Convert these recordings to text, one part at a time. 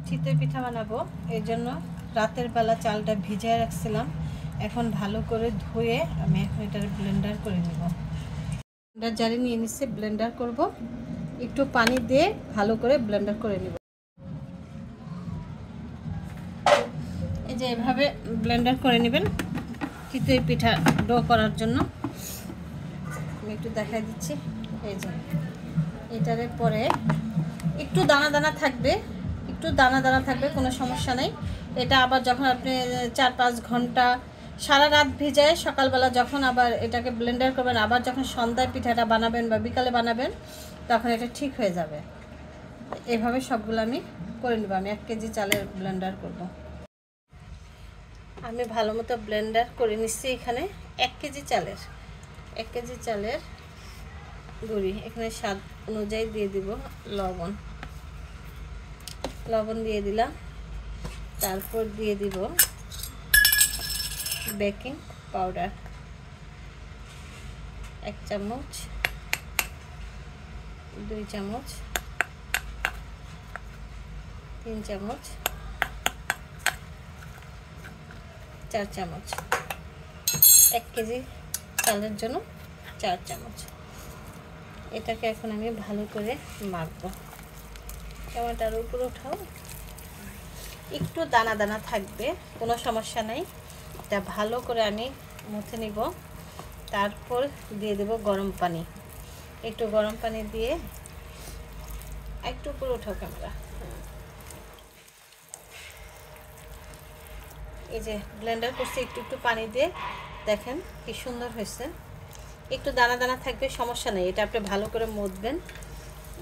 চিতই পিঠা বানাবো, এই জন্য রাতের বেলা চালটা ভিজিয়ে রাখছিলাম। এখন ভালো করে ধুয়ে আমি এখন এটা ব্লেন্ডার করে নেব। ব্লেন্ডার জারে নিয়ে নিচ্ছে, ব্লেন্ডার করব। একটু পানি দিয়ে ভালো করে ব্লেন্ডার করে নেব। এই যে এভাবে ব্লেন্ডার করে নেবেন চিতই পিঠা ডো করার জন্য। আমি একটু দেখাই দিচ্ছি। এই যে এটারে পরে একটু দানা দানা থাকবে, কোনো সমস্যা নেই। এটা আবার যখন আপনি 4-5 ঘন্টা সারা রাত ভিজায় সকালবেলা যখন আবার এটাকে ব্লেন্ডার করবেন, আবার যখন সন্ধ্যায় পিঠাটা বানাবেন বা বিকালে বানাবেন, তখন এটা ঠিক হয়ে যাবে। এভাবে সবগুলো আমি করে নেব। আমি 1 কেজি চালের ব্লেন্ডার করব। আমি ভালো মতো ব্লেন্ডার করে নিচ্ছি। এখানে 1 কেজি চালের গুঁড়ি। এখানে স্বাদ অনুযায়ী দিয়ে দিব লবণ দিয়ে দিলাম। তারপর দিয়ে দিব বেকিং পাউডার 1 চামচ, 2 চামচ, 3 চামচ, 4 চামচ। 1 কেজি চালের জন্য 4 চামচ। এটাকে এখন আমি ভালো করে মাখবো। টমেটোর উপরে উঠাও, একটু দানা দানা থাকবে, কোনো সমস্যা নাই। এটা ভালো করে আমি মুছে নিব। তারপর দিয়ে দেব গরম পানি। একটু গরম পানি দিয়ে একটু উপরে উঠাও ক্যামেরা। এই যে ব্লেন্ডার করছি একটু পানি দিয়ে, দেখেন কি সুন্দর হয়েছে। একটু দানা দানা থাকবে, সমস্যা নেই। এটা আপনি ভালো করে মুছবেন,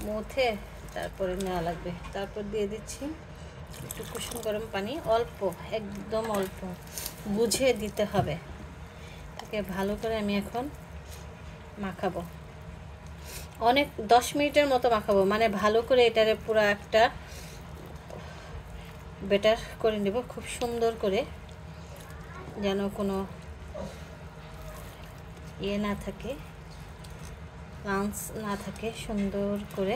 মুছে তারপরে নেওয়া লাগবে। তারপর দিয়ে দিচ্ছি একটু কুসুম গরম পানি, অল্প, একদম অল্প বুঝে দিতে হবে। তাকে ভালো করে আমি এখন মাখাবো, অনেক 10 মিনিটের মতো মাখাবো। মানে ভালো করে এটারে পুরো একটা বেটার করে নেব, খুব সুন্দর করে, যেন কোনো না থাকে, লাঞ্চ না থাকে। সুন্দর করে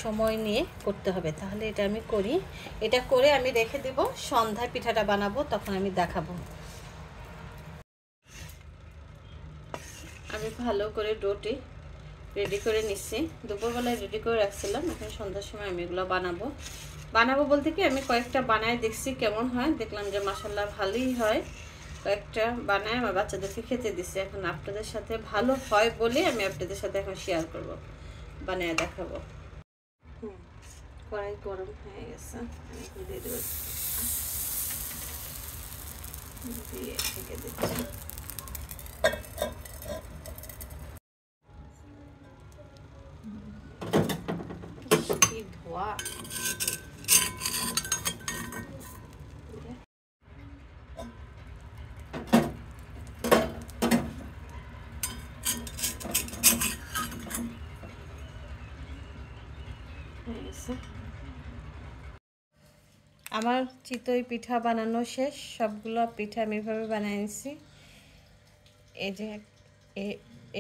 সময় নিয়ে করতে হবে। তাহলে এটা আমি করি। এটা করে আমি রেখে দেব, সন্ধ্যায় পিঠাটা বানাবো তখন আমি দেখাবো। আমি ভালো করে ডোটি রেডি করে নিচ্ছি। দুপুরবেলায় রেডি করে রাখছিলাম, এখন সন্ধ্যার সময় আমি এগুলো বানাবো বলতে কি, আমি কয়েকটা বানায় দেখছি কেমন হয়। দেখলাম যে মাশাআল্লাহ ভালোই হয়। কয়েকটা বানায় আমার বাচ্চাদেরকে খেতে দিচ্ছি। এখন আপনাদের সাথে ভালো হয় বলে আমি আপনাদের সাথে এখন শেয়ার করব, বানায় দেখাবো। কড়াই গরম হয়ে গেছে, আমি দিয়ে দেবো, দিয়ে ঢেকে দিচ্ছি। কি ধোয়া! আমার চিতই পিঠা বানানো শেষ। সবগুলো পিঠা আমি এভাবে বানিয়ে নিছি। এই যে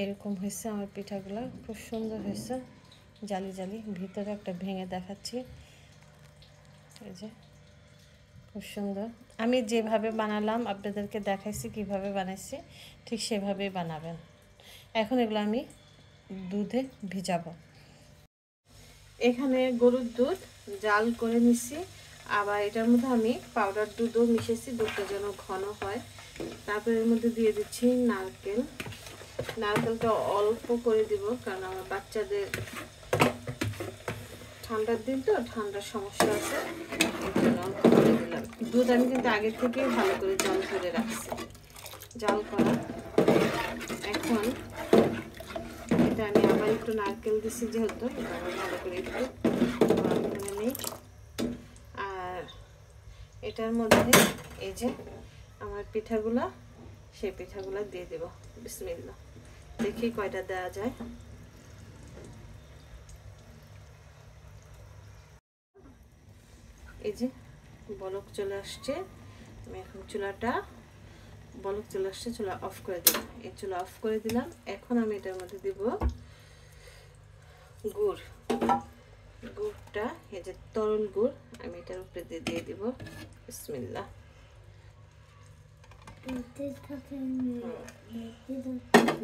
এরকম হয়েছে আমার পিঠাগুলো, খুব সুন্দর হয়েছে, জালি জালি। ভিতরে একটা ভেঙে দেখাচ্ছি, এই যে খুব সুন্দর। আমি যেভাবে বানালাম আপনাদেরকে দেখাইছি কিভাবে বানাইছি, ঠিক সেভাবেই বানাবেন। এখন এগুলো আমি দুধে ভিজাবো। এখানে গরুর দুধ জাল করে নিছি, আবার এটার মধ্যে আমি পাউডার দুধও মিশিয়েছি, দুধটা যেন ঘন হয়। তারপর এর মধ্যে দিয়ে দিচ্ছি নারকেলটা অল্প করে দিব, কারণ আমার বাচ্চাদের ঠান্ডার দিন তো, ঠান্ডার সমস্যা আছে, অল্প করে দিলাম। দুধ আমি কিন্তু আগে থেকেই ভালো করে জাল করে রাখছি, জাল করা। এখন এটা আমি আবার একটু নারকেল দিচ্ছি, যেহেতু ভালো করে একটু গরম করে নিই। আর এটার মধ্যে এই যে আমার পিঠাগুলা, সেই পিঠাগুলা দিয়ে দেব। বিসমিল্লাহ, দেখি কয়টা দেওয়া যায়। এই যে বলক চলে আসছে, আমি এখন বলক চলে আসছে, চুলা অফ করে দিলাম। এই চুলা অফ করে দিলাম। এখন আমি এটার মধ্যে দিব গুড়। গুড়টা, এই যে তরল গুড়, আমি এটার উপরে দিয়ে দিব। বিসমিল্লাহ।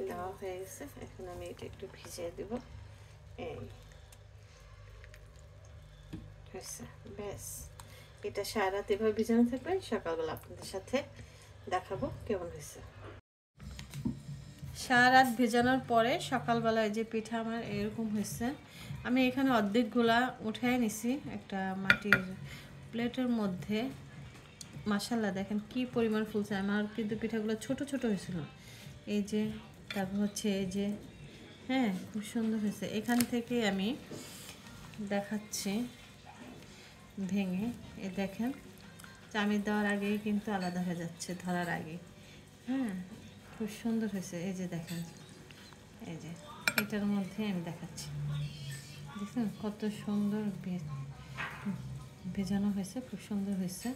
দেওয়া হয়ে গেছে, এখন আমি এটা একটু ভিজিয়ে দিব। এই হয়েছে, ব্যাস। এটা সারা রাত এভাবে ভিজানো থাকবে, সকালবেলা আপনাদের সাথে দেখাবো কেমন হয়েছে। সারা রাত ভেজানোর পরে সকালবেলায় যে পিঠা আমার এরকম হয়েছে। আমি এখানে অর্ধেকগুলা উঠাই নিছি একটা মাটির প্লেটের মধ্যে। মাশাআল্লাহ দেখেন কি পরিমাণ ফুলছে। আমার কিন্তু পিঠাগুলো ছোট ছোট হয়েছিল। এই যে, তারপর হচ্ছে এই যে, হ্যাঁ খুব সুন্দর হয়েছে। এখান থেকে আমি দেখাচ্ছি ভেঙে। এ দেখেন চামিচ দেওয়ার আগেই কিন্তু আলাদা হয়ে যাচ্ছে, ধরার আগে। হ্যাঁ খুব সুন্দর হয়েছে। এই যে দেখেন, এই যে এটার মধ্যে আমি দেখাচ্ছি, দেখছেন কত সুন্দর ভেজানো হয়েছে, খুব সুন্দর হয়েছে।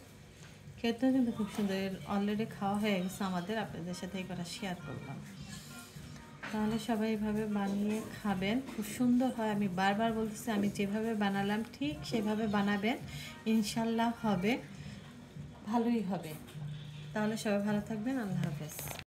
খেতেও কিন্তু খুব সুন্দর। অলরেডি খাওয়া হয়ে গেছে আমাদের, আপনাদের সাথে এই কথা শেয়ার করলাম। তাহলে সবাই এইভাবে বানিয়ে খাবেন, খুব সুন্দর হয়। আমি বারবার বলতেছি, আমি যেভাবে বানালাম ঠিক সেভাবে বানাবেন, ইনশাল্লাহ হবে, ভালোই হবে। তাহলে সবাই ভালো থাকবেন, আল্লাহ হাফেজ।